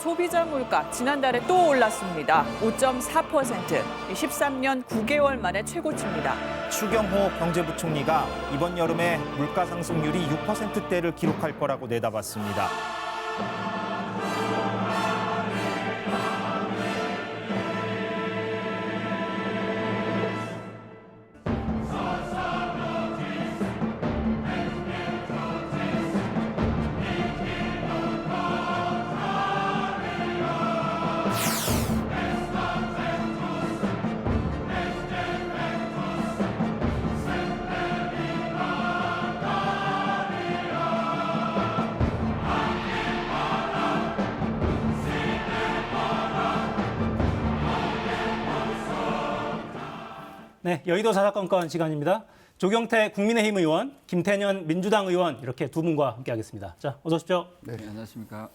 소비자 물가 지난달에 또 올랐습니다. 5.4%, 13년 9개월 만에 최고치입니다. 추경호 경제부총리가 이번 여름에 물가 상승률이 6%대를 기록할 거라고 내다봤습니다. 네, 여의도 사사건건 시간입니다. 조경태 국민의힘 의원, 김태년 민주당 의원 이렇게 두 분과 함께하겠습니다. 자, 어서 오십시오. 네, 안녕하십니까.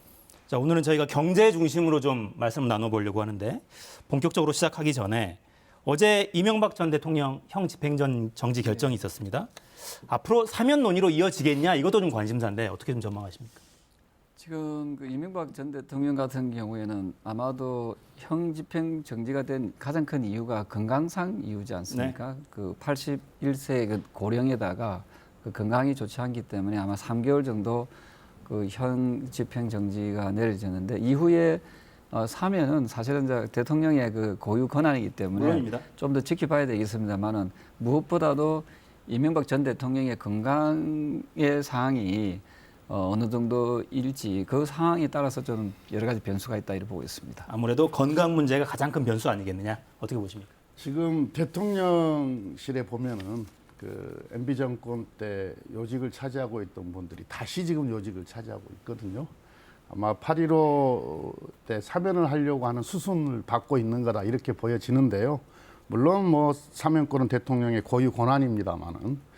자, 오늘은 저희가 경제 중심으로 좀 말씀을 나눠보려고 하는데 본격적으로 시작하기 전에 어제 이명박 전 대통령 형 집행전 정지 결정이 있었습니다. 앞으로 사면 논의로 이어지겠냐 이것도 좀 관심사인데 어떻게 좀 전망하십니까? 지금 그 이명박 전 대통령 같은 경우에는 아마도 형 집행 정지가 된 가장 큰 이유가 건강상 이유지 않습니까? 네. 그 81세 그 고령에다가 그 건강이 좋지 않기 때문에 아마 3개월 정도 그 형 집행 정지가 내려졌는데 이후에 사면은 사실은 이제 대통령의 그 고유 권한이기 때문에 물론입니다. 좀 더 지켜봐야 되겠습니다만은 무엇보다도 이명박 전 대통령의 건강의 상황이 어느 정도일지 그 상황에 따라서 저는 여러 가지 변수가 있다 이렇게 보고 있습니다. 아무래도 건강 문제가 가장 큰 변수 아니겠느냐 어떻게 보십니까? 지금 대통령실에 보면은 그 MB 정권 때 요직을 차지하고 있던 분들이 다시 지금 요직을 차지하고 있거든요. 아마 8.15 때 사면을 하려고 하는 수순을 받고 있는 거다 이렇게 보여지는데요. 물론 뭐 사면권은 대통령의 고유 권한입니다만은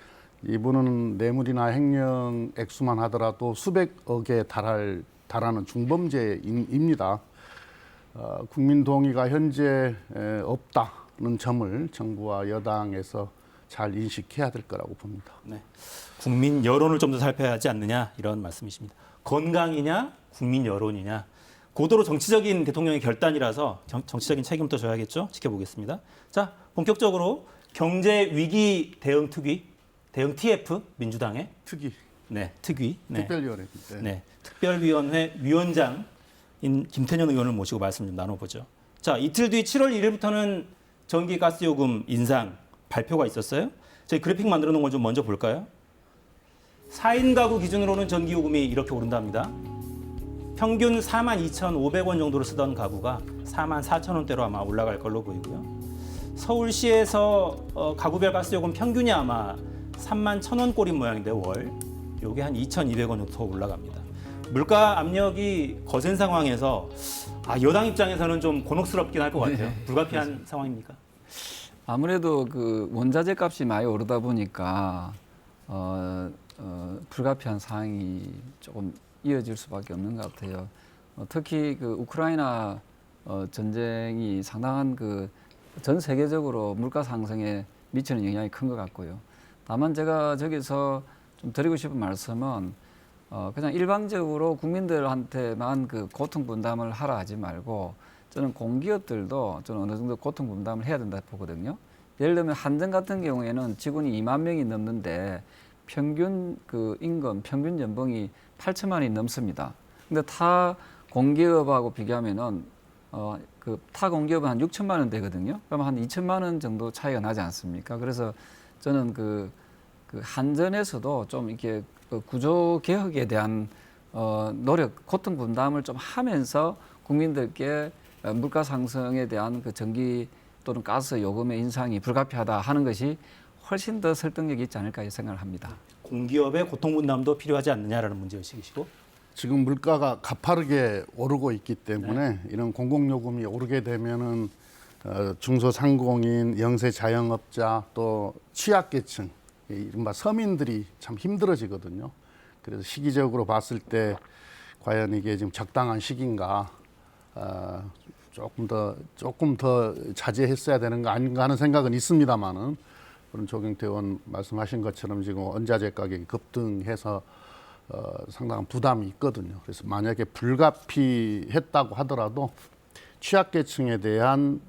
이분은 뇌물이나 횡령 액수만 하더라도 수백억에 달하는 중범죄입니다. 국민 동의가 현재 없다는 점을 정부와 여당에서 잘 인식해야 될 거라고 봅니다. 네. 국민 여론을 좀 더 살펴야 하지 않느냐 이런 말씀이십니다. 건강이냐 국민 여론이냐 고도로 정치적인 대통령의 결단이라서 정치적인 책임도 져야겠죠. 지켜보겠습니다. 자, 본격적으로 경제 위기 대응 특위 대응 TF 민주당의 특위, 특위 특별위원회. 네, 특별위원회 위원장인 김태년 의원을 모시고 말씀 좀 나눠보죠. 자, 이틀 뒤 7월 1일부터는 전기가스요금 인상 발표가 있었어요. 저희 그래픽 만들어 놓은 걸 좀 먼저 볼까요? 4인 가구 기준으로는 전기요금이 이렇게 오른답니다. 평균 42,500원 정도를 쓰던 가구가 44,000원대로 아마 올라갈 걸로 보이고요. 서울시에서 가구별 가스요금 평균이 아마 31,000원 꼴인 모양인데 월 요게 한 2,200원 정도 더 올라갑니다. 물가 압력이 거센 상황에서 여당 입장에서는 좀 곤혹스럽긴 할 것 같아요. 네, 불가피한 그렇습니다. 상황입니까? 아무래도 그 원자재 값이 많이 오르다 보니까 불가피한 상황이 조금 이어질 수밖에 없는 것 같아요. 특히 그 우크라이나 전쟁이 상당한 그 전 세계적으로 물가 상승에 미치는 영향이 큰 것 같고요. 다만 제가 저기서 좀 드리고 싶은 말씀은 그냥 일방적으로 국민들한테만 그 고통 분담을 하라 하지 말고 저는 공기업들도 저는 어느 정도 고통 분담을 해야 된다 보거든요. 예를 들면 한전 같은 경우에는 직원이 2만 명이 넘는데 평균 그 임금, 평균 연봉이 8천만 원이 넘습니다. 근데 타 공기업하고 비교하면은 그 타 공기업은 한 6천만 원 되거든요. 그러면 한 2천만 원 정도 차이가 나지 않습니까? 그래서 저는 그 한전에서도 좀 이렇게 구조 개혁에 대한 노력, 고통 분담을 좀 하면서 국민들께 물가 상승에 대한 그 전기 또는 가스 요금의 인상이 불가피하다 하는 것이 훨씬 더 설득력이 있지 않을까 생각을 합니다. 공기업의 고통 분담도 필요하지 않느냐라는 문제의식이시고 지금 물가가 가파르게 오르고 있기 때문에 이런 공공요금이 오르게 되면은 중소상공인, 영세 자영업자 또 취약계층, 이른바 서민들이 참 힘들어지거든요. 그래서 시기적으로 봤을 때 과연 이게 지금 적당한 시기인가, 조금 더 자제했어야 되는 거 아닌가 하는 생각은 있습니다만은 그런 조경태 의원 말씀하신 것처럼 지금 원자재 가격이 급등해서 상당한 부담이 있거든요. 그래서 만약에 불가피했다고 하더라도 취약계층에 대한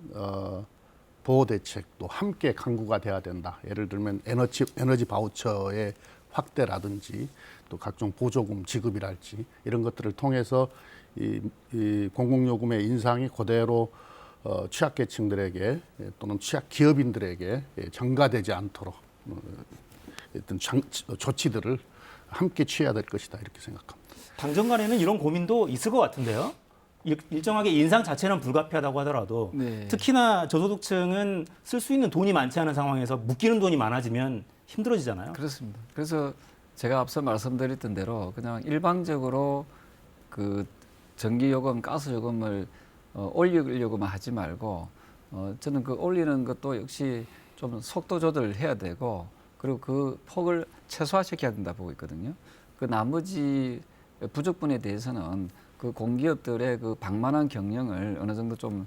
보호 대책도 함께 강구가 돼야 된다. 예를 들면 에너지 바우처의 확대라든지 또 각종 보조금 지급이랄지 이런 것들을 통해서 이 공공요금의 인상이 그대로 취약계층들에게 또는 취약 기업인들에게 전가되지 않도록 어떤 조치들을 함께 취해야 될 것이다 이렇게 생각합니다. 당정 간에는 이런 고민도 있을 것 같은데요. 일정하게 인상 자체는 불가피하다고 하더라도 네. 특히나 저소득층은 쓸 수 있는 돈이 많지 않은 상황에서 묶이는 돈이 많아지면 힘들어지잖아요. 그렇습니다. 그래서 제가 앞서 말씀드렸던 대로 그냥 일방적으로 그 전기요금, 가스요금을 올리려고만 하지 말고 저는 그 올리는 것도 역시 좀 속도 조절해야 되고 그리고 그 폭을 최소화시켜야 된다 보고 있거든요. 그 나머지 부족분에 대해서는 그 공기업들의 그 방만한 경영을 어느 정도 좀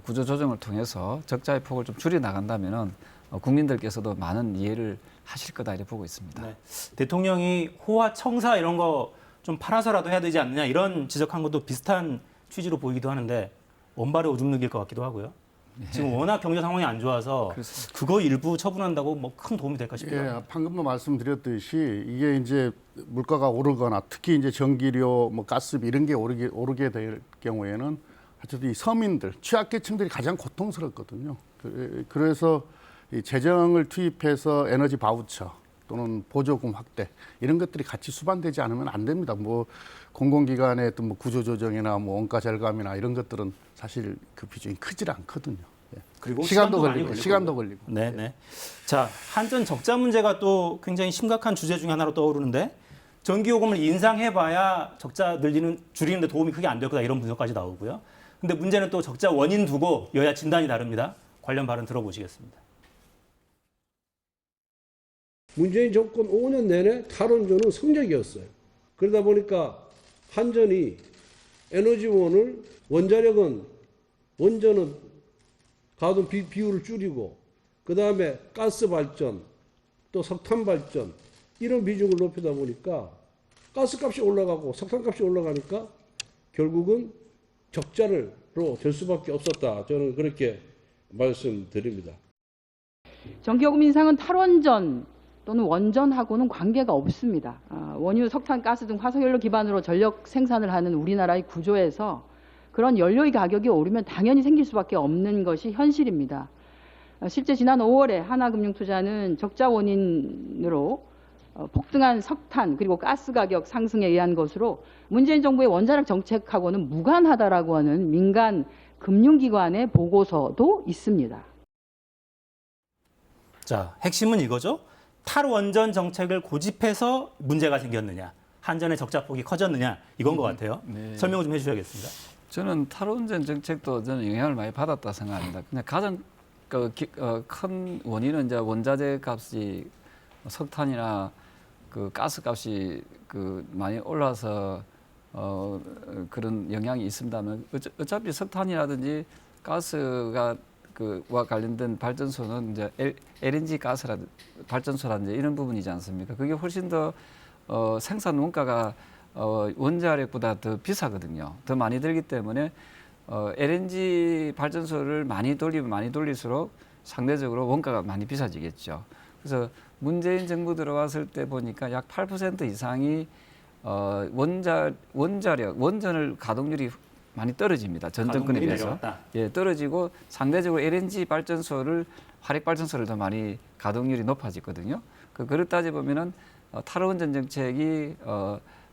구조 조정을 통해서 적자의 폭을 좀 줄여 나간다면은 국민들께서도 많은 이해를 하실 거다 이렇게 보고 있습니다. 네. 대통령이 호화 청사 이런 거 좀 팔아서라도 해야 되지 않느냐 이런 지적한 것도 비슷한 취지로 보이기도 하는데 원발에 오줌 누길 것 같기도 하고요. 지금 워낙 경제 상황이 안 좋아서 그렇습니다. 그거 일부 처분한다고 뭐 큰 도움이 될까 싶어요. 예, 방금도 말씀드렸듯이 이게 이제 물가가 오르거나 특히 이제 전기료, 뭐 가스비 이런 게 오르게 될 경우에는 어쨌든 이 서민들, 취약계층들이 가장 고통스럽거든요. 그래서 이 재정을 투입해서 에너지 바우처 또는 보조금 확대 이런 것들이 같이 수반되지 않으면 안 됩니다. 뭐 공공기관의 어떤 뭐 구조조정이나 뭐 원가 절감이나 이런 것들은 사실 그 비중이 크질 않거든요. 예. 그리고 시간도 많이 걸리고 걸릴 시간도 거고요. 걸리고. 네, 네. 자, 한전 적자 문제가 또 굉장히 심각한 주제 중에 하나로 떠오르는데 전기요금을 인상해봐야 적자 줄이는데 도움이 크게 안 될 거다 이런 분석까지 나오고요. 근데 문제는 또 적자 원인 두고 여야 진단이 다릅니다. 관련 발언 들어보시겠습니다. 문재인 정권 5년 내내 탈원전은 성적이었어요. 그러다 보니까 한전이 에너지원을 원전은 가동 비율을 줄이고 그다음에 가스 발전 또 석탄 발전 이런 비중을 높이다 보니까 가스값이 올라가고 석탄값이 올라가니까 결국은 적자로 될 수밖에 없었다. 저는 그렇게 말씀드립니다. 전기요금 인상은 탈원전 또는 원전하고는 관계가 없습니다. 원유, 석탄, 가스 등 화석연료 기반으로 전력 생산을 하는 우리나라의 구조에서 그런 연료의 가격이 오르면 당연히 생길 수밖에 없는 것이 현실입니다. 실제 지난 5월에 하나금융투자는 적자 원인으로 폭등한 석탄 그리고 가스 가격 상승에 의한 것으로 문재인 정부의 원자력 정책하고는 무관하다라고 하는 민간 금융기관의 보고서도 있습니다. 자, 핵심은 이거죠. 탈원전 정책을 고집해서 문제가 생겼느냐, 한전의 적자폭이 커졌느냐 이건 것 같아요. 네. 설명을 좀 해주셔야겠습니다. 저는 탈원전 정책도 저는 영향을 많이 받았다 생각합니다. 그냥 가장 큰 원인은 이제 원자재 값이 석탄이나 그 가스 값이 많이 올라서 그런 영향이 있습니다만 어차피 석탄이라든지 가스가 와 관련된 발전소는 이제 LNG 발전소라든지 이런 부분이지 않습니까? 그게 훨씬 더 생산 원가가 원자력보다 더 비싸거든요. 더 많이 들기 때문에 LNG 발전소를 많이 돌릴수록 상대적으로 원가가 많이 비싸지겠죠. 그래서 문재인 정부 들어왔을 때 보니까 약 8% 이상이 원전을 가동률이 많이 떨어집니다. 전 정권에 비해서. 예, 떨어지고 상대적으로 LNG 발전소를 화력 발전소를 더 많이 가동률이 높아지거든요. 그걸 따져보면은 탈원전 정책이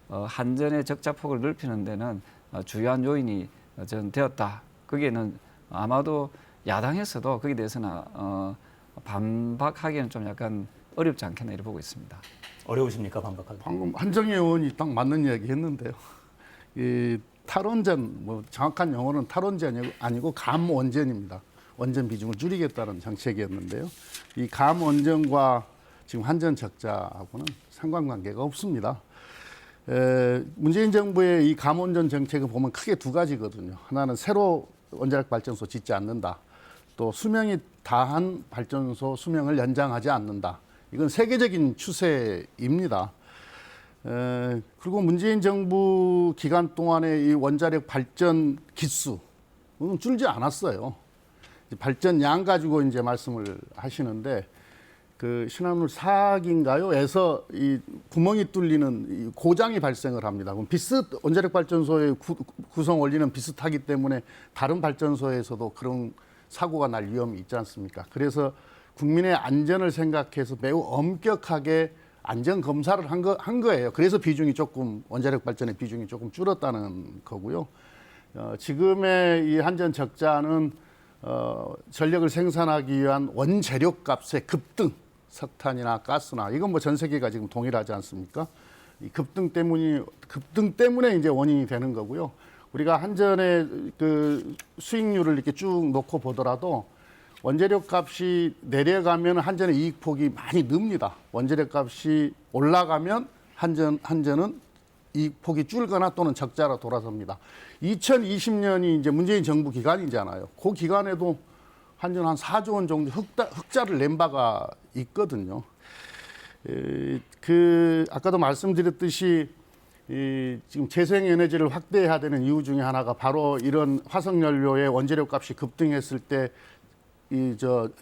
한전의 적자폭을 넓히는 데는 주요한 요인이 저는 되었다. 거기에는 아마도 야당에서도 거기에 대해서는 반박하기에는 좀 약간 어렵지 않겠나 이렇게 보고 있습니다. 어려우십니까 반박하기? 방금 한정희 의원이 딱 맞는 이야기 했는데요. 이 탈원전, 뭐 정확한 용어는 탈원전이 아니고 감원전입니다. 원전 비중을 줄이겠다는 정책이었는데요. 이 감원전과 지금 한전 적자하고는 상관관계가 없습니다. 문재인 정부의 이 감원전 정책을 보면 크게 두 가지거든요. 하나는 새로 원자력 발전소 짓지 않는다. 또 수명이 다한 발전소 수명을 연장하지 않는다. 이건 세계적인 추세입니다. 그리고 문재인 정부 기간 동안에 이 원자력 발전 기수는 줄지 않았어요. 발전량 가지고 이제 말씀을 하시는데 그 신한울 4기인가요?에서 이 구멍이 뚫리는 이 고장이 발생을 합니다. 그럼 원자력 발전소의 구성 원리는 비슷하기 때문에 다른 발전소에서도 그런 사고가 날 위험이 있지 않습니까? 그래서 국민의 안전을 생각해서 매우 엄격하게 안전 검사를 한 거예요. 그래서 비중이 조금 원자력 발전의 비중이 조금 줄었다는 거고요. 지금의 이 한전 적자는 전력을 생산하기 위한 원재료 값의 급등, 석탄이나 가스나 이건 뭐 전 세계가 지금 동일하지 않습니까? 이 급등 때문에 이제 원인이 되는 거고요. 우리가 한전의 그 수익률을 이렇게 쭉 놓고 보더라도 원재료 값이 내려가면 한전의 이익 폭이 많이 늡니다. 원재료 값이 올라가면 한전은 이익 폭이 줄거나 또는 적자로 돌아섭니다. 2020년이 이제 문재인 정부 기간이잖아요. 그 기간에도 한전 한 4조 원 정도 흑자를 낸 바가 있거든요. 아까도 말씀드렸듯이 지금 재생에너지를 확대해야 되는 이유 중에 하나가 바로 이런 화석연료의 원재료 값이 급등했을 때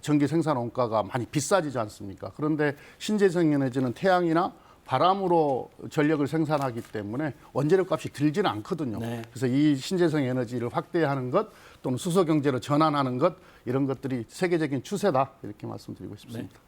전기 생산 원가가 많이 비싸지지 않습니까? 그런데 신재생에너지는 태양이나 바람으로 전력을 생산하기 때문에 원재료 값이 들지는 않거든요. 네. 그래서 이 신재생에너지를 확대하는 것 또는 수소경제로 전환하는 것 이런 것들이 세계적인 추세다 이렇게 말씀드리고 싶습니다. 네.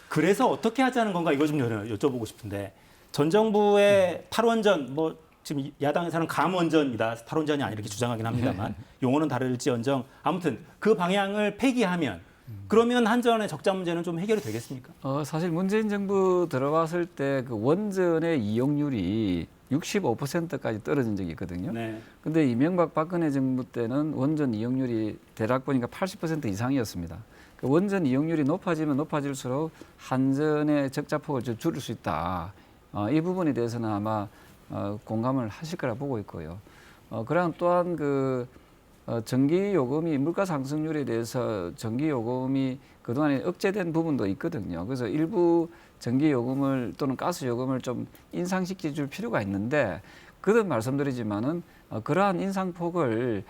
그래서 어떻게 하자는 건가 이거 좀 여쭤보고 싶은데 전 정부의 탈원전 뭐 지금 야당에서는 감원전이다 탈원전이 아니 이렇게 주장하긴 합니다만 용어는 다를지언정 아무튼 그 방향을 폐기하면 그러면 한전의 적자 문제는 좀 해결이 되겠습니까? 사실 문재인 정부 들어왔을 때 그 원전의 이용률이 65%까지 떨어진 적이 있거든요. 네. 근데 이명박 박근혜 정부 때는 원전 이용률이 대략 보니까 80% 이상이었습니다. 그 원전 이용률이 높아지면 높아질수록 한전의 적자폭을 좀 줄일 수 있다. 이 부분에 대해서는 아마 공감을 하실 거라 보고 있고요. 그럼 또한 전기 요금이 물가 상승률에 대해서 전기 요금이 그동안에 억제된 부분도 있거든요. 그래서 일부 전기 요금을 또는 가스 요금을 좀 인상시켜 줄 필요가 있는데 그든 말씀드리지만은 그러한 인상폭을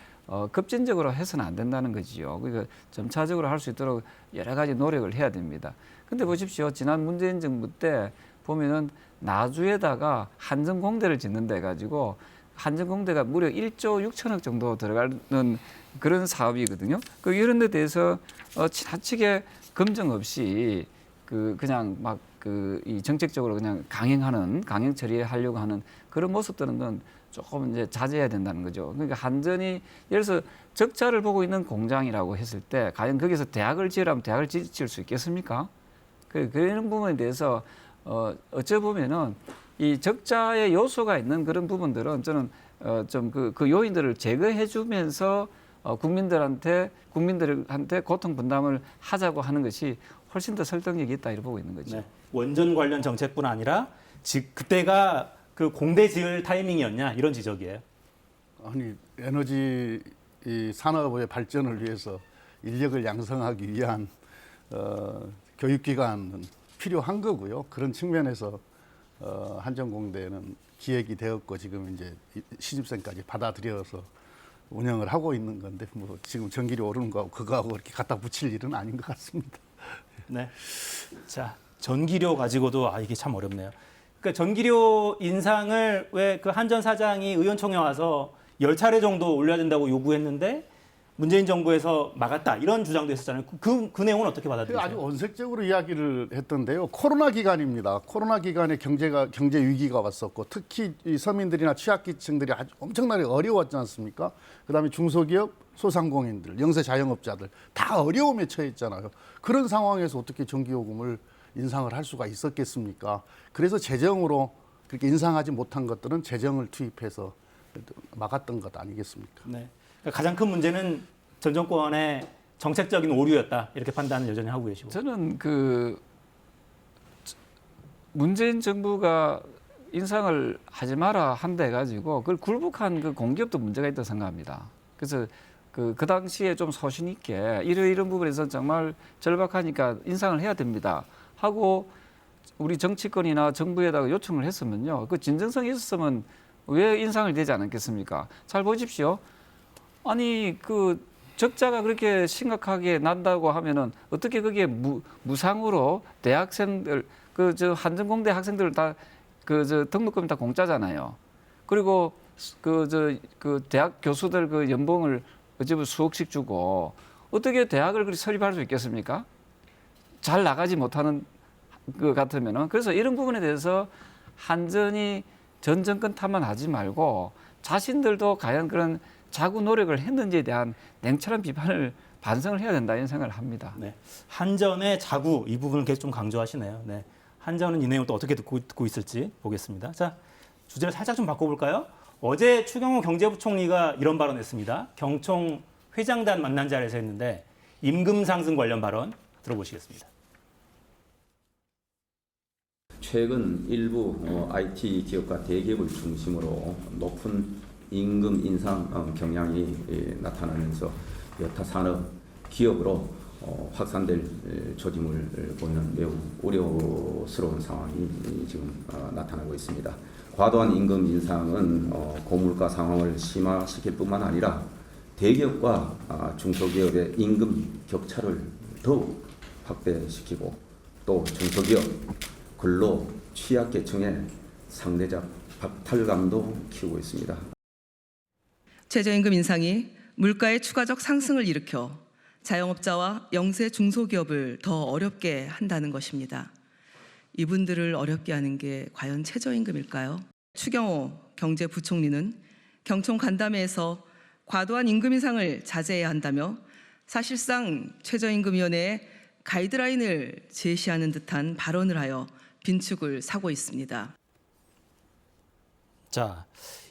급진적으로 해서는 안 된다는 거지요. 그러니까 점차적으로 할 수 있도록 여러 가지 노력을 해야 됩니다. 근데 보십시오. 지난 문재인 정부 때 보면은 나주에다가 한전공대를 짓는다 해가지고 한전공대가 무려 1조 6천억 정도 들어가는 그런 사업이거든요. 이런 데 대해서 지나치게 검증 없이 그냥 막 이 정책적으로 그냥 강행 처리하려고 하는 그런 모습들은 조금 이제 자제해야 된다는 거죠. 그러니까 한전이 예를 들어서 적자를 보고 있는 공장이라고 했을 때 과연 거기서 대학을 지으라면 대학을 지을 수 있겠습니까? 그런 부분에 대해서 어찌 보면은 이 적자의 요소가 있는 그런 부분들은 저는 좀 그 요인들을 제거해 주면서 국민들한테 고통 분담을 하자고 하는 것이 훨씬 더 설득력이 있다 이렇게 보고 있는 거죠. 네. 원전 관련 정책뿐 아니라 그때가 그 공대 지을 타이밍이었냐 이런 지적이에요. 아니 에너지 산업의 발전을 위해서 인력을 양성하기 위한 교육기관은 필요한 거고요. 그런 측면에서 한전공대는 기획이 되었고 지금 이제 신입생까지 받아들여서 운영을 하고 있는 건데 뭐 지금 전기료 오르는 거하고 그거하고 이렇게 갖다 붙일 일은 아닌 것 같습니다. 네. 자, 전기료 가지고도 이게 참 어렵네요. 그러니까 전기료 인상을 왜 그 한전 사장이 의원총회 와서 10차례 정도 올려야 된다고 요구했는데 문재인 정부에서 막았다 이런 주장도 있었잖아요. 그 내용은 어떻게 받아들이세요? 아주 원색적으로 이야기를 했던데요. 코로나 기간입니다. 코로나 기간에 경제 위기가 왔었고 특히 이 서민들이나 취약계층들이 아주 엄청나게 어려웠지 않습니까? 그다음에 중소기업, 소상공인들, 영세 자영업자들 다 어려움에 처했잖아요. 그런 상황에서 어떻게 전기요금을 인상을 할 수가 있었겠습니까? 그래서 재정으로 그렇게 인상하지 못한 것들은 재정을 투입해서 막았던 것 아니겠습니까? 네. 그러니까 가장 큰 문제는 전 정권의 정책적인 오류였다 이렇게 판단을 여전히 하고 계시고. 저는 문재인 정부가 인상을 하지 마라 한다 해가지고 그걸 굴복한 그 공기업도 문제가 있다고 생각합니다. 그래서 그 당시에 좀 소신 있게 이런 부분에서 정말 절박하니까 인상을 해야 됩니다 하고 우리 정치권이나 정부에다가 요청을 했으면요. 그 진정성이 있었으면 왜 인상을 되지 않았겠습니까? 잘 보십시오. 아니 그 적자가 그렇게 심각하게 난다고 하면은 어떻게 그게 무상으로 대학생들 그 저 한전공대 학생들 다 그 저 등록금이 다 공짜잖아요. 그리고 그 대학 교수들 그 연봉을 어쩌면 수억씩 주고 어떻게 대학을 그렇게 설립할 수 있겠습니까? 잘 나가지 못하는 것 같으면은. 그래서 이런 부분에 대해서 한전이 전 정권 탓만 하지 말고 자신들도 과연 그런 자구 노력을 했는지에 대한 냉철한 비판을 반성을 해야 된다 이런 생각을 합니다. 네. 한전의 자구 이 부분을 계속 좀 강조하시네요. 네. 한전은 이 내용 또 어떻게 듣고 있을지 보겠습니다. 자, 주제를 살짝 좀 바꿔볼까요? 어제 추경호 경제부총리가 이런 발언했습니다. 경총 회장단 만난 자리에서 했는데 임금 상승 관련 발언 들어보시겠습니다. 최근 일부 IT 기업과 대기업을 중심으로 높은 임금 인상 경향이 나타나면서 여타 산업 기업으로 확산될 조짐을 보이는 매우 우려스러운 상황이 지금 나타나고 있습니다. 과도한 임금 인상은 고물가 상황을 심화시킬 뿐만 아니라 대기업과 중소기업의 임금 격차를 더욱 확대시키고 또 중소기업 근로 취약계층의 상대적 박탈감도 키우고 있습니다. 최저임금 인상이 물가의 추가적 상승을 일으켜 자영업자와 영세 중소기업을 더 어렵게 한다는 것입니다. 이분들을 어렵게 하는 게 과연 최저임금일까요? 추경호 경제부총리는 경총 간담회에서 과도한 임금 인상을 자제해야 한다며 사실상 최저임금위원회에 가이드라인을 제시하는 듯한 발언을 하여 빈축을 사고 있습니다. 자,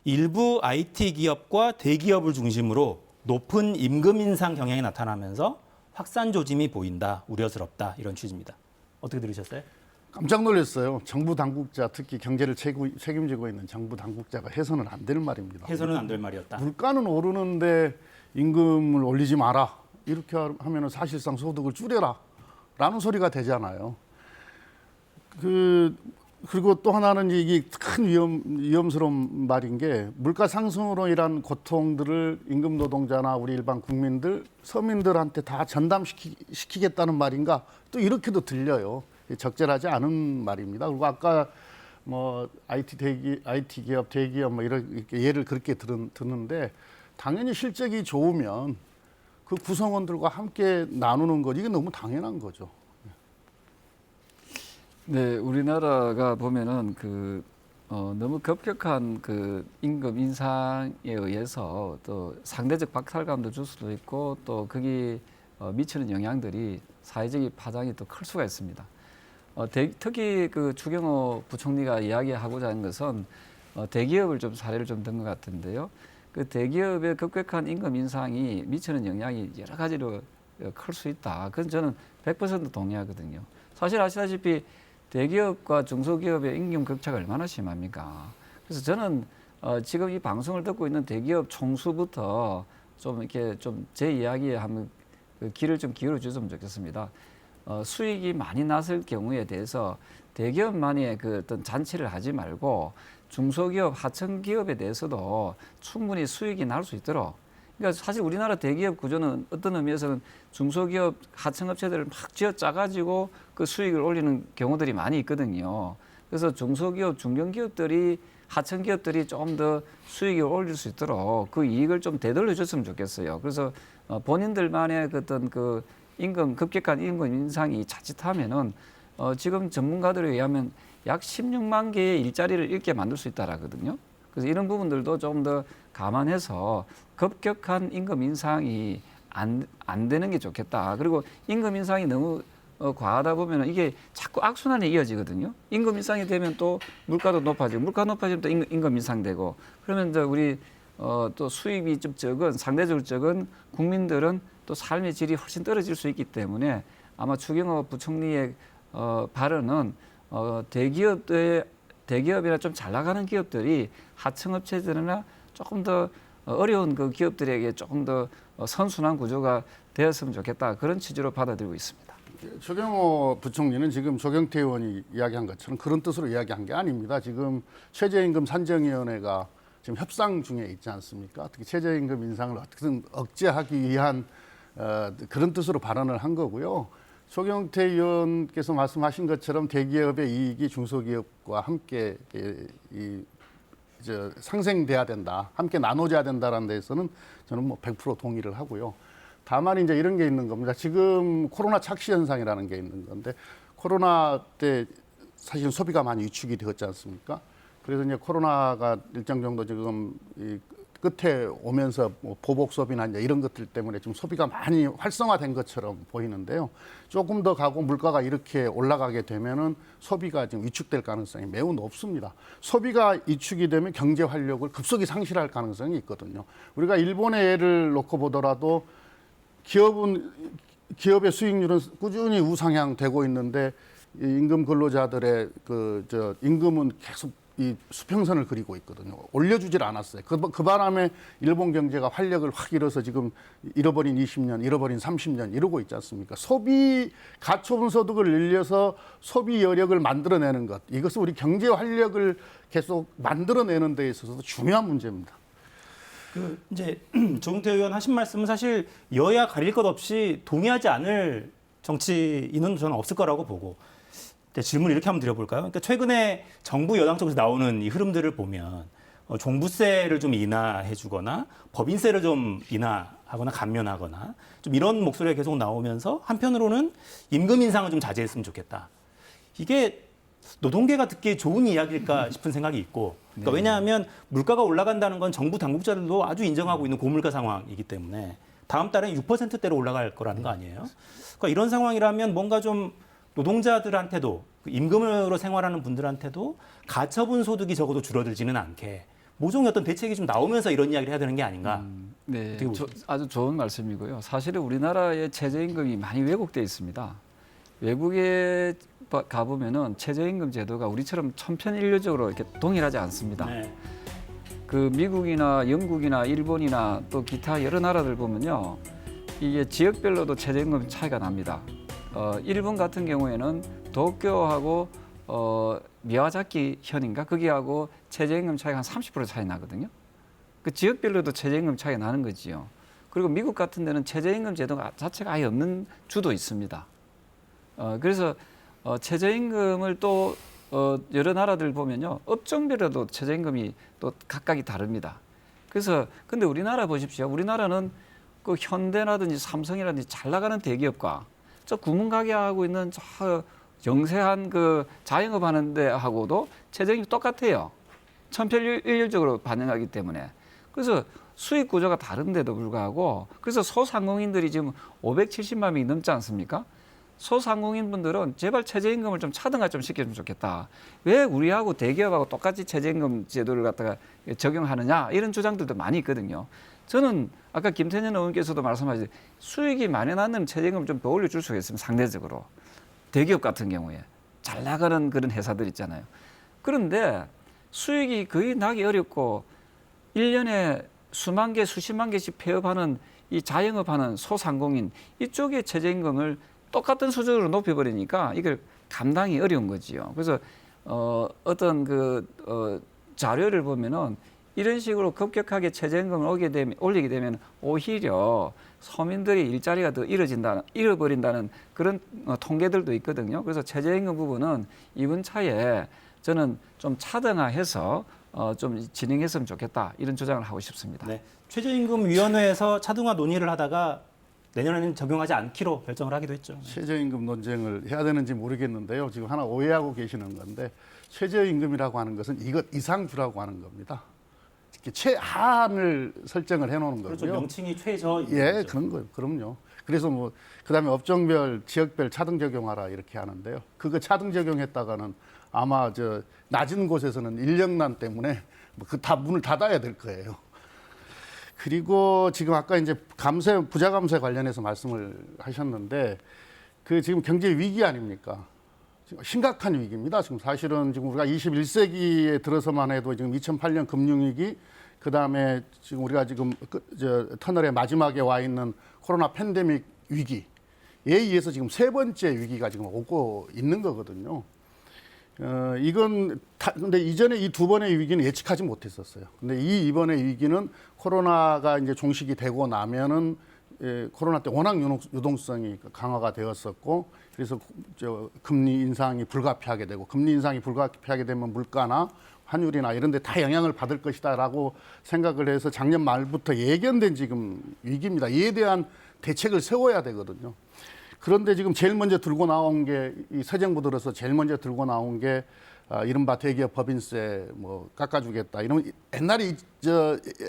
일부 IT 기업과 대기업을 중심으로 높은 임금 인상 경향이 나타나면서 확산 조짐이 보인다, 우려스럽다 이런 취지입니다. 어떻게 들으셨어요? 깜짝 놀랐어요. 정부 당국자, 특히 경제를 책임지고 있는 정부 당국자가 해서는 안 될 말입니다. 해서는 안 될 말이었다. 물가는 오르는데 임금을 올리지 마라. 이렇게 하면 사실상 소득을 줄여라. 라는 소리가 되잖아요. 그리고 또 하나는 이게 큰 위험스러운 말인 게 물가 상승으로 인한 고통들을 임금 노동자나 우리 일반 국민들, 서민들한테 다 전담시키겠다는 말인가 또 이렇게도 들려요. 적절하지 않은 말입니다. 그리고 아까 뭐 IT 기업, 대기업 뭐 이렇게 예를 그렇게 듣는데 당연히 실적이 좋으면 그 구성원들과 함께 나누는 것 이게 너무 당연한 거죠. 네, 우리나라가 보면은 너무 급격한 그 임금 인상에 의해서 또 상대적 박탈감도 줄 수도 있고 또 거기 미치는 영향들이 사회적인 파장이 또 클 수가 있습니다. 특히 그 추경호 부총리가 이야기하고자 하는 것은 대기업을 좀 사례를 좀 든 것 같은데요. 그 대기업의 급격한 임금 인상이 미치는 영향이 여러 가지로 클 수 있다. 그건 저는 100% 동의하거든요. 사실 아시다시피 대기업과 중소기업의 임금 격차가 얼마나 심합니까? 그래서 저는 지금 이 방송을 듣고 있는 대기업 총수부터 좀 이렇게 좀 제 이야기에 한번 그 귀를 좀 기울여 주셨으면 좋겠습니다. 수익이 많이 났을 경우에 대해서 대기업만의 그 어떤 잔치를 하지 말고 중소기업, 하청기업에 대해서도 충분히 수익이 날 수 있도록. 그러니까 사실 우리나라 대기업 구조는 어떤 의미에서는 중소기업, 하청업체들을 막 쥐어 짜가지고 그 수익을 올리는 경우들이 많이 있거든요. 그래서 중소기업, 중견기업들이 하청기업들이 좀 더 수익을 올릴 수 있도록 그 이익을 좀 되돌려 줬으면 좋겠어요. 그래서 본인들만의 어떤 그 급격한 임금 인상이 자칫하면은 지금 전문가들에 의하면 약 16만 개의 일자리를 잃게 만들 수 있다라거든요. 그래서 이런 부분들도 좀 더 감안해서 급격한 임금 인상이 안 되는 게 좋겠다. 그리고 임금 인상이 너무 과하다 보면 이게 자꾸 악순환에 이어지거든요. 임금 인상이 되면 또 물가도 높아지고, 물가 높아지면 또 임금 인상되고, 그러면 이제 우리 또 수입이 좀 적은, 상대적으로 적은 국민들은 또 삶의 질이 훨씬 떨어질 수 있기 때문에 아마 추경호 부총리의 발언은 대기업이나 좀 잘 나가는 기업들이 하청업체들이나 조금 더 어려운 그 기업들에게 조금 더 선순환 구조가 되었으면 좋겠다. 그런 취지로 받아들이고 있습니다. 조경호 부총리는 지금 조경태 의원이 이야기한 것처럼 그런 뜻으로 이야기한 게 아닙니다. 지금 최저임금 산정위원회가 지금 협상 중에 있지 않습니까? 특히 최저임금 인상을 어떻게든 억제하기 위한 그런 뜻으로 발언을 한 거고요. 조경태 의원께서 말씀하신 것처럼 대기업의 이익이 중소기업과 함께 상생돼야 된다, 함께 나눠져야 된다는 데서는 저는 뭐 100% 동의를 하고요. 다만 이제 이런 게 있는 겁니다. 지금 코로나 착시 현상이라는 게 있는 건데 코로나 때 사실 소비가 많이 위축이 되었지 않습니까? 그래서 이제 코로나가 일정 정도 지금 이 끝에 오면서 뭐 보복 소비나 이제 이런 것들 때문에 좀 소비가 많이 활성화된 것처럼 보이는데요. 조금 더 가고 물가가 이렇게 올라가게 되면은 소비가 지금 위축될 가능성이 매우 높습니다. 소비가 위축이 되면 경제 활력을 급속히 상실할 가능성이 있거든요. 우리가 일본의 예를 놓고 보더라도 기업의 수익률은 꾸준히 우상향되고 있는데 이 임금 근로자들의 임금은 계속 이 수평선을 그리고 있거든요. 올려주질 않았어요. 그 바람에 일본 경제가 활력을 확 잃어서 지금 잃어버린 20년, 잃어버린 30년 이러고 있지 않습니까? 소비 가처분 소득을 늘려서 소비 여력을 만들어내는 것, 이것은 우리 경제 활력을 계속 만들어내는 데 있어서도 중요한 문제입니다. 이제 조경태 의원 하신 말씀은 사실 여야 가릴 것 없이 동의하지 않을 정치인은 저는 없을 거라고 보고, 질문을 이렇게 한번 드려볼까요? 그러니까 최근에 정부 여당 쪽에서 나오는 이 흐름들을 보면 종부세를 좀 인하해주거나 법인세를 좀 인하하거나 감면하거나 좀 이런 목소리가 계속 나오면서 한편으로는 임금 인상을 좀 자제했으면 좋겠다. 이게 노동계가 듣기에 좋은 이야기일까 싶은 생각이 있고, 그러니까 왜냐하면 물가가 올라간다는 건 정부 당국자들도 아주 인정하고 있는 고물가 상황이기 때문에 다음 달엔 6%대로 올라갈 거라는 거 아니에요? 그러니까 이런 상황이라면 뭔가 좀 노동자들한테도 임금으로 생활하는 분들한테도 가처분 소득이 적어도 줄어들지는 않게 모종의 어떤 대책이 좀 나오면서 이런 이야기를 해야 되는 게 아닌가? 네, 아주 좋은 말씀이고요. 사실은 우리나라의 최저임금이 많이 왜곡되어 있습니다. 외국에 가보면은 최저임금 제도가 우리처럼 천편일률적으로 이렇게 동일하지 않습니다. 네. 그 미국이나 영국이나 일본이나 또 기타 여러 나라들 보면요, 이게 지역별로도 최저임금 차이가 납니다. 일본 같은 경우에는 도쿄하고 미야자키 현인가 거기하고 최저임금 차이가 한 30% 차이 나거든요. 그 지역별로도 최저임금 차이가 나는 거지요. 그리고 미국 같은 데는 최저임금 제도가 자체가 아예 없는 주도 있습니다. 그래서 최저임금을 또 여러 나라들 보면요, 업종별로도 최저임금이 또 각각이 다릅니다. 그래서 근데 우리나라 보십시오. 우리나라는 그 현대라든지 삼성이라든지 잘 나가는 대기업과 저 구멍 가게 하고 있는 저 영세한 그 자영업 하는 데하고도 최저임금이 똑같아요. 천편일률적으로 반영하기 때문에. 그래서 수익 구조가 다른데도 불구하고, 그래서 소상공인들이 지금 570만 명이 넘지 않습니까? 소상공인 분들은 제발 최저임금을 좀 차등화 좀 시켜주면 좋겠다. 왜 우리하고 대기업하고 똑같이 최저임금 제도를 갖다가 적용하느냐, 이런 주장들도 많이 있거든요. 저는 아까 김태년 의원께서도 말씀하셨듯이 수익이 많이 나는 최저임금 좀 더 올려줄 수가 있습니다. 상대적으로. 대기업 같은 경우에 잘 나가는 그런 회사들 있잖아요. 그런데 수익이 거의 나기 어렵고 1년에 수만 개, 수십만 개씩 폐업하는 이 자영업하는 소상공인, 이쪽의 최저임금을 똑같은 수준으로 높여버리니까 이걸 감당이 어려운 거지요. 그래서 어떤 자료를 보면은 이런 식으로 급격하게 최저임금을 올리게 되면 오히려 서민들이 일자리가 더 잃어버린다는 그런 통계들도 있거든요. 그래서 최저임금 부분은 이번 차에 저는 좀 차등화해서 좀 진행했으면 좋겠다, 이런 주장을 하고 싶습니다. 네. 최저임금위원회에서 차등화 논의를 하다가 내년에는 적용하지 않기로 결정을 하기도 했죠. 최저임금 논쟁을 해야 되는지 모르겠는데요. 지금 하나 오해하고 계시는 건데, 최저임금이라고 하는 것은 이것 이상 주라고 하는 겁니다. 이렇게 최하한을 설정을 해놓는 거고요. 그렇죠. 명칭이 최저. 예, 그런 거예요. 그럼요. 그래서 그다음에 업종별, 지역별 차등 적용하라 이렇게 하는데요. 그거 차등 적용했다가는 아마 낮은 곳에서는 인력난 때문에 다 문을 닫아야 될 거예요. 그리고 지금 아까 이제 부자 감세 관련해서 말씀을 하셨는데, 그 지금 경제 위기 아닙니까? 지금 심각한 위기입니다. 지금 사실은 지금 우리가 21세기에 들어서만 해도 지금 2008년 금융위기, 그 다음에 지금 우리가 지금 터널의 마지막에 와 있는 코로나 팬데믹 위기, 의해서 지금 세 번째 위기가 지금 오고 있는 거거든요. 근데 이전에 이 두 번의 위기는 예측하지 못했었어요. 근데 이번의 위기는 코로나가 이제 종식이 되고 나면은 코로나 때 워낙 유동성이 강화가 되었었고, 그래서 금리 인상이 불가피하게 되고, 금리 인상이 불가피하게 되면 물가나 환율이나 이런 데 다 영향을 받을 것이다라고 생각을 해서 작년 말부터 예견된 지금 위기입니다. 이에 대한 대책을 세워야 되거든요. 그런데 지금 제일 먼저 들고 나온 게, 이 새 정부 들어서 제일 먼저 들고 나온 게 이른바 대기업 법인세 뭐 깎아주겠다. 이런 옛날에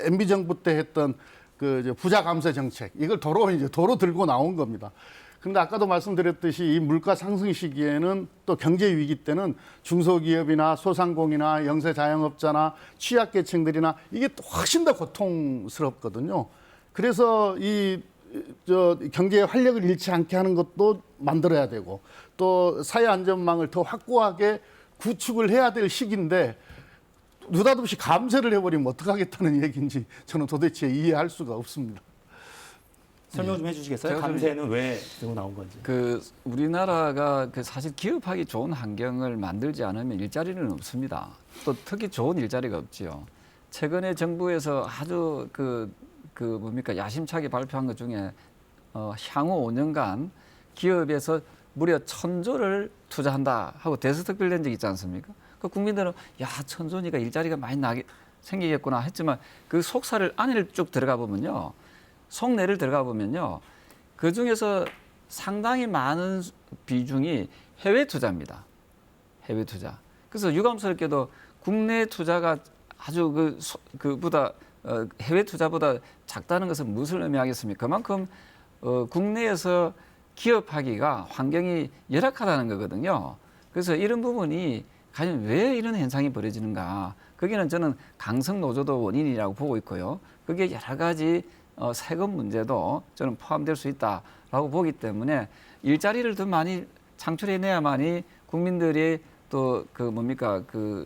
MB 정부 때 했던 그 부자 감세 정책, 이걸 도로 들고 나온 겁니다. 근데 아까도 말씀드렸듯이 이 물가 상승 시기에는 또 경제 위기 때는 중소기업이나 소상공인이나 영세 자영업자나 취약계층들이나 이게 훨씬 더 고통스럽거든요. 그래서 경제의 활력을 잃지 않게 하는 것도 만들어야 되고, 또 사회 안전망을 더 확고하게 구축을 해야 될 시기인데 느닷없이 감세를 해버리면 어떡하겠다는 얘기인지 저는 도대체 이해할 수가 없습니다. 설명 좀 해주시겠어요? 제가 감세는 왜 들고 나온 건지. 우리나라가 사실 기업하기 좋은 환경을 만들지 않으면 일자리는 없습니다. 또 특히 좋은 일자리가 없지요. 최근에 정부에서 아주 야심차게 발표한 것 중에 향후 5년간 기업에서 무려 1,000조를 투자한다 하고 대서특필 낸 적 있지 않습니까? 그 국민들은 1,000조니까 일자리가 많이 생기겠구나 했지만 그 속사를 안을 쭉 들어가 보면요. 속내를 들어가 보면요. 그 중에서 상당히 많은 비중이 해외 투자입니다. 해외 투자. 그래서 유감스럽게도 국내 투자가 아주 해외 투자보다 작다는 것은 무엇을 의미하겠습니까? 그만큼 국내에서 기업하기가 환경이 열악하다는 거거든요. 그래서 이런 부분이 과연 왜 이런 현상이 벌어지는가? 거기는 저는 강성 노조도 원인이라고 보고 있고요. 그게 여러 가지 세금 문제도 저는 포함될 수 있다라고 보기 때문에 일자리를 더 많이 창출해내야만이 국민들이 또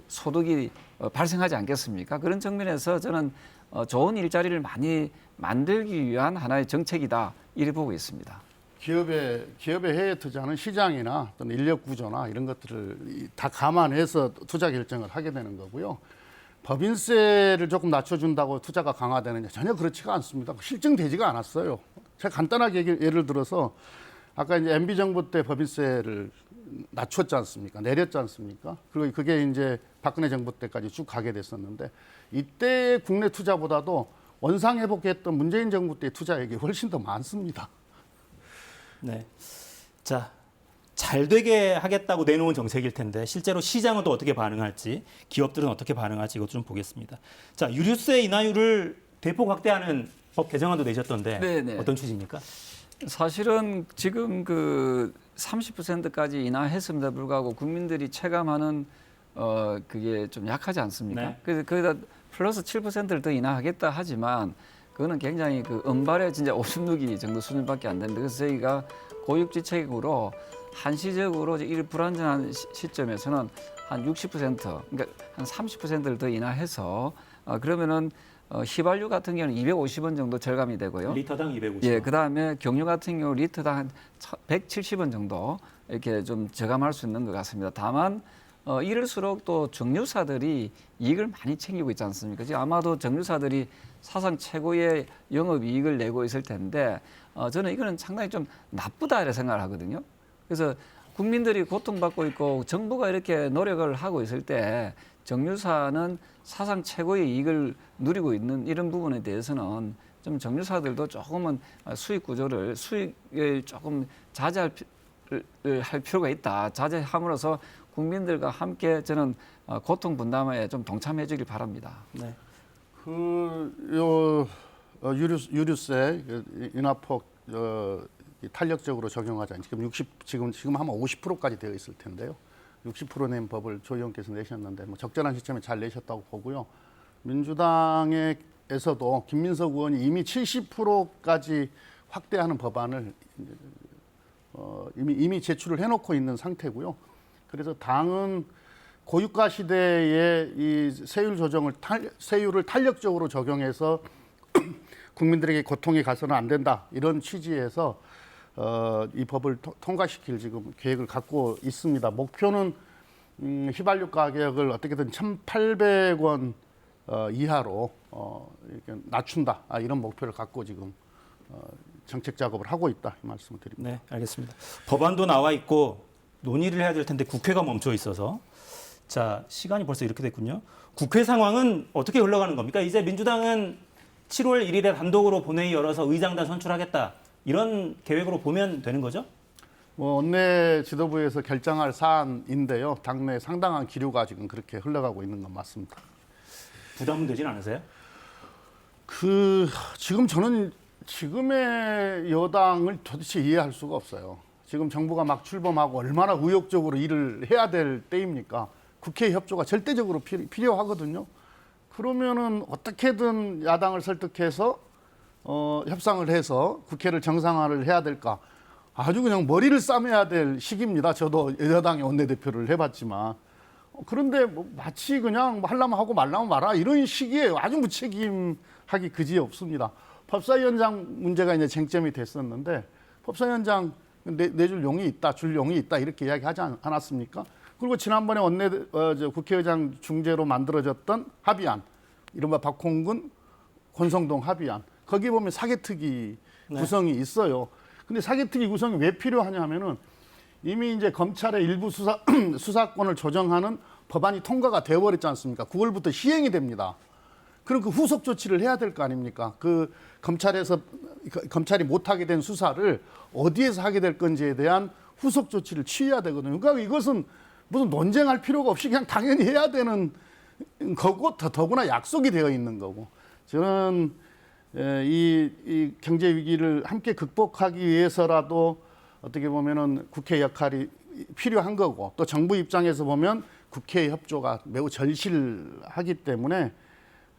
소득이 발생하지 않겠습니까? 그런 측면에서 저는 좋은 일자리를 많이 만들기 위한 하나의 정책이다 이렇게 보고 있습니다. 기업의 해외 투자는 시장이나 또는 인력 구조나 이런 것들을 다 감안해서 투자 결정을 하게 되는 거고요. 법인세를 조금 낮춰준다고 투자가 강화되느냐, 전혀 그렇지가 않습니다. 실증되지가 않았어요. 제가 간단하게 예를 들어서 아까 이제 MB 정부 때 법인세를 낮췄지 않습니까? 내렸지 않습니까? 그리고 그게 이제 박근혜 정부 때까지 쭉 가게 됐었는데, 이때 국내 투자보다도 원상 회복했던 문재인 정부 때 투자액이 훨씬 더 많습니다. 네. 자, 잘 되게 하겠다고 내놓은 정책일 텐데 실제로 시장은 또 어떻게 반응할지, 기업들은 어떻게 반응할지 이것 좀 보겠습니다. 자, 유류세 인하율을 대폭 확대하는 법 개정안도 내셨던데 네네. 어떤 취지입니까? 사실은 지금 30%까지 인하했음에도 불구하고 국민들이 체감하는 그게 좀 약하지 않습니까? 네. 그래서 거기다 플러스 7%를 더 인하하겠다 하지만 그거는 굉장히 은발의 진짜 오줌누기 정도 수준밖에 안 되는데, 그래서 저희가 고육지책으로 한시적으로 이 불안정한 시점에서는 한 60%, 그러니까 한 30%를 더 인하해서 그러면은 휘발유 같은 경우는 250원 정도 절감이 되고요. 리터당 250원. 예, 그다음에 경유 같은 경우 리터당 한 170원 정도 이렇게 좀 저감할 수 있는 것 같습니다. 다만 이럴수록 또 정유사들이 이익을 많이 챙기고 있지 않습니까? 지금 아마도 정유사들이 사상 최고의 영업이익을 내고 있을 텐데 저는 이거는 상당히 좀 나쁘다 이렇게 생각을 하거든요. 그래서 국민들이 고통받고 있고 정부가 이렇게 노력을 하고 있을 때 정유사는 사상 최고의 이익을 누리고 있는 이런 부분에 대해서는 좀 정유사들도 조금은 수익을 조금 자제할 필요가 있다. 자제함으로써 국민들과 함께 저는 고통 분담에 좀 동참해 주길 바랍니다. 네. 유류세 인하폭 탄력적으로 적용하자. 지금 아마 50%까지 되어 있을 텐데요. 60% 낸 법을 조 의원께서 내셨는데 적절한 시점에 잘 내셨다고 보고요. 민주당에서도 김민석 의원이 이미 70%까지 확대하는 법안을 이미 제출을 해놓고 있는 상태고요. 그래서 당은 고유가 시대에 이 세율을 탄력적으로 적용해서 국민들에게 고통이 가서는 안 된다, 이런 취지에서 이 법을 통과시킬 지금 계획을 갖고 있습니다. 목표는 휘발유 가격을 어떻게든 1,800원 이하로 이렇게 낮춘다. 이런 목표를 갖고 지금 정책 작업을 하고 있다. 이 말씀을 드립니다. 네, 알겠습니다. 법안도 나와 있고 논의를 해야 될 텐데 국회가 멈춰 있어서 자, 시간이 벌써 이렇게 됐군요. 국회 상황은 어떻게 흘러가는 겁니까? 이제 민주당은 7월 1일에 단독으로 본회의 열어서 의장단 선출하겠다. 이런 계획으로 보면 되는 거죠? 원내 지도부에서 결정할 사안인데요. 당내 상당한 기류가 지금 그렇게 흘러가고 있는 건 맞습니다. 부담은 되진 않으세요? 지금 저는 지금의 여당을 도대체 이해할 수가 없어요. 지금 정부가 막 출범하고 얼마나 의욕적으로 일을 해야 될 때입니까? 국회 협조가 절대적으로 필요하거든요. 그러면은 어떻게든 야당을 설득해서 협상을 해서 국회를 정상화를 해야 될까? 아주 그냥 머리를 싸매야 될 시기입니다. 저도 여당의 원내대표를 해봤지만. 그런데 뭐 마치 그냥 하려면 하고 말라면 말아 이런 시기에 아주 무책임하기 그지없습니다. 법사위원장 문제가 이제 쟁점이 됐었는데 법사위원장 내줄 용이 있다, 줄 용이 있다 이렇게 이야기하지 않았습니까? 그리고 지난번에 국회의장 중재로 만들어졌던 합의안, 이른바 박홍근, 권성동 합의안, 거기 보면 사개특위 구성이 있어요. 근데 사개특위 구성이 왜 필요하냐면은 이미 이제 검찰의 일부 수사권을 조정하는 법안이 통과가 되어버렸지 않습니까? 9월부터 시행이 됩니다. 그럼 그 후속 조치를 해야 될 거 아닙니까? 그 검찰이 못하게 된 수사를 어디에서 하게 될 건지에 대한 후속 조치를 취해야 되거든요. 그러니까 이것은 무슨 논쟁할 필요가 없이 그냥 당연히 해야 되는 거고 더구나 약속이 되어 있는 거고. 저는 이 경제 위기를 함께 극복하기 위해서라도 어떻게 보면은 국회 역할이 필요한 거고 또 정부 입장에서 보면 국회의 협조가 매우 절실하기 때문에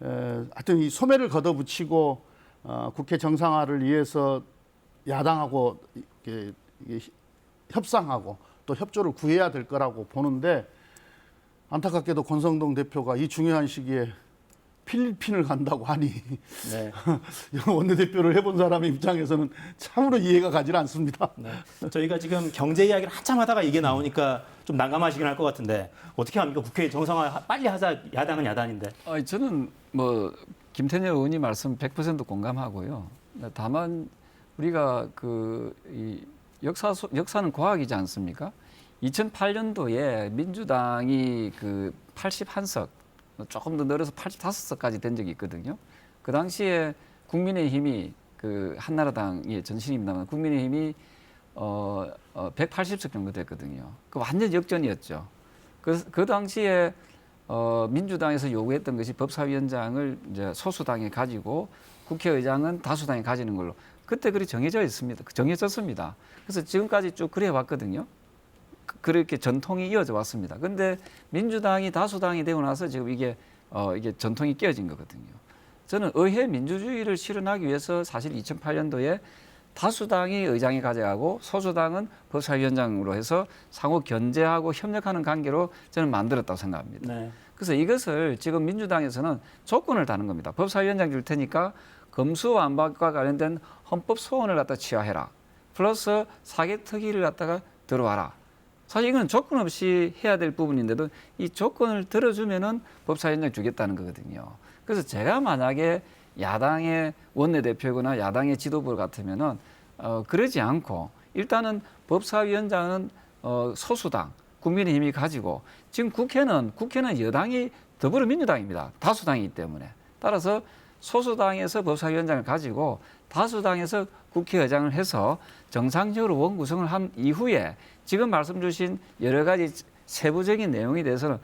하여튼 이 소매를 걷어붙이고 국회 정상화를 위해서 야당하고 이렇게 협상하고 또 협조를 구해야 될 거라고 보는데 안타깝게도 권성동 대표가 이 중요한 시기에 필리핀을 간다고 하니 네. 원내대표를 해본 사람의 입장에서는 참으로 이해가 가지 않습니다. 네. 저희가 지금 경제 이야기를 한참 하다가 이게 나오니까 좀 난감하시긴 할 것 같은데 어떻게 합니까? 국회 정상화 빨리 하자. 야당은 야당인데. 저는 뭐 김태년 의원님 말씀 100% 공감하고요. 다만 우리가 이 역사는 과학이지 않습니까? 2008년도에 민주당이 81석 조금 더 늘어서 85석까지 된 적이 있거든요. 그 당시에 국민의힘이 한나라당의 전신입니다만 국민의힘이 180석 정도 됐거든요. 그 완전 역전이었죠. 그 당시에 민주당에서 요구했던 것이 법사위원장을 이제 소수당에 가지고 국회의장은 다수당에 가지는 걸로 그때 그리 정해졌습니다. 그래서 지금까지 쭉 그래 왔거든요. 그렇게 전통이 이어져 왔습니다. 그런데 민주당이 다수당이 되고 나서 지금 이게 전통이 깨어진 거거든요. 저는 의회 민주주의를 실현하기 위해서 사실 2008년도에 다수당이 의장에 가져가고 소수당은 법사위원장으로 해서 상호 견제하고 협력하는 관계로 저는 만들었다고 생각합니다. 네. 그래서 이것을 지금 민주당에서는 조건을 다는 겁니다. 법사위원장 줄 테니까 검수완박과 관련된 헌법 소원을 갖다 취하해라. 플러스 사개특위를 갖다가 들어와라. 사실 이건 조건 없이 해야 될 부분인데도 이 조건을 들어주면은 법사위원장 주겠다는 거거든요. 그래서 제가 만약에 야당의 원내대표거나 야당의 지도부 같으면은 그러지 않고 일단은 법사위원장은 소수당 국민의힘이 가지고 지금 국회는 여당이 더불어민주당입니다. 다수당이기 때문에 따라서 소수당에서 법사위원장을 가지고 다수당에서 국회의장을 해서 정상적으로 원구성을 한 이후에 지금 말씀 주신 여러 가지 세부적인 내용에 대해서는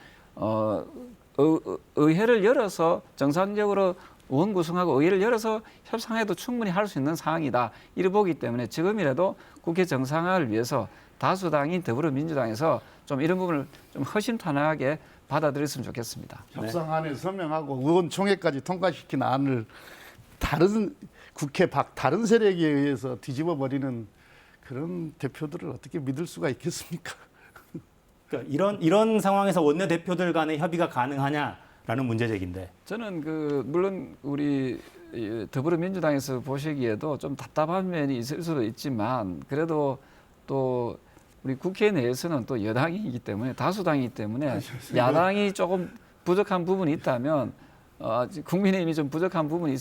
의회를 열어서 정상적으로 원구성하고 의회를 열어서 협상해도 충분히 할 수 있는 상황이다. 이를 보기 때문에 지금이라도 국회 정상화를 위해서 다수당인 더불어민주당에서 좀 이런 부분을 좀 허심탄회하게 받아들였으면 좋겠습니다. 협상안에 서명하고 의원총회까지 통과시킨 안을 다른 국회 밖 다른 세력에 의해서 뒤집어 버리는 그런 대표들을 어떻게 믿을 수가 있겠습니까? 그러니까 이런 상황에서 원내대표들 간의 협의가 가능하냐라는 문제 제기인데. 저는 물론 우리 더불어민주당에서 보시기에도 좀 답답한 면이 있을 수도 있지만 그래도 또 우리 국회 내에서는 또 여당이기 때문에 다수당이기 때문에 야당이 조금 부족한 부분이 있다면 국민의힘이 좀 부족한 부분이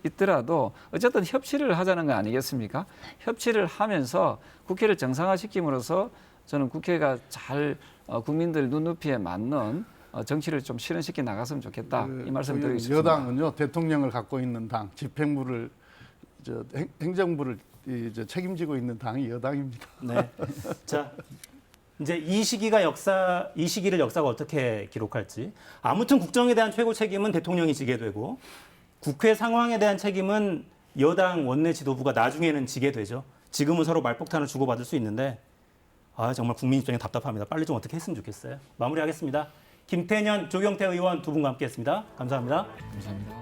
있더라도 어쨌든 협치를 하자는 거 아니겠습니까? 협치를 하면서 국회를 정상화시킴으로써 저는 국회가 잘 국민들 눈높이에 맞는 정치를 좀 실현시켜 나갔으면 좋겠다. 이 말씀 드리고 싶습니다. 여당은요, 대통령을 갖고 있는 당, 집행부를 행정부를 책임지고 있는 당이 여당입니다. 네. 자, 이제 이 시기를 역사가 어떻게 기록할지. 아무튼 국정에 대한 최고 책임은 대통령이 지게 되고 국회 상황에 대한 책임은 여당 원내 지도부가 나중에는 지게 되죠. 지금은 서로 말폭탄을 주고받을 수 있는데 정말 국민 입장에 답답합니다. 빨리 좀 어떻게 했으면 좋겠어요. 마무리하겠습니다. 김태년, 조경태 의원 두 분과 함께했습니다. 감사합니다. 감사합니다.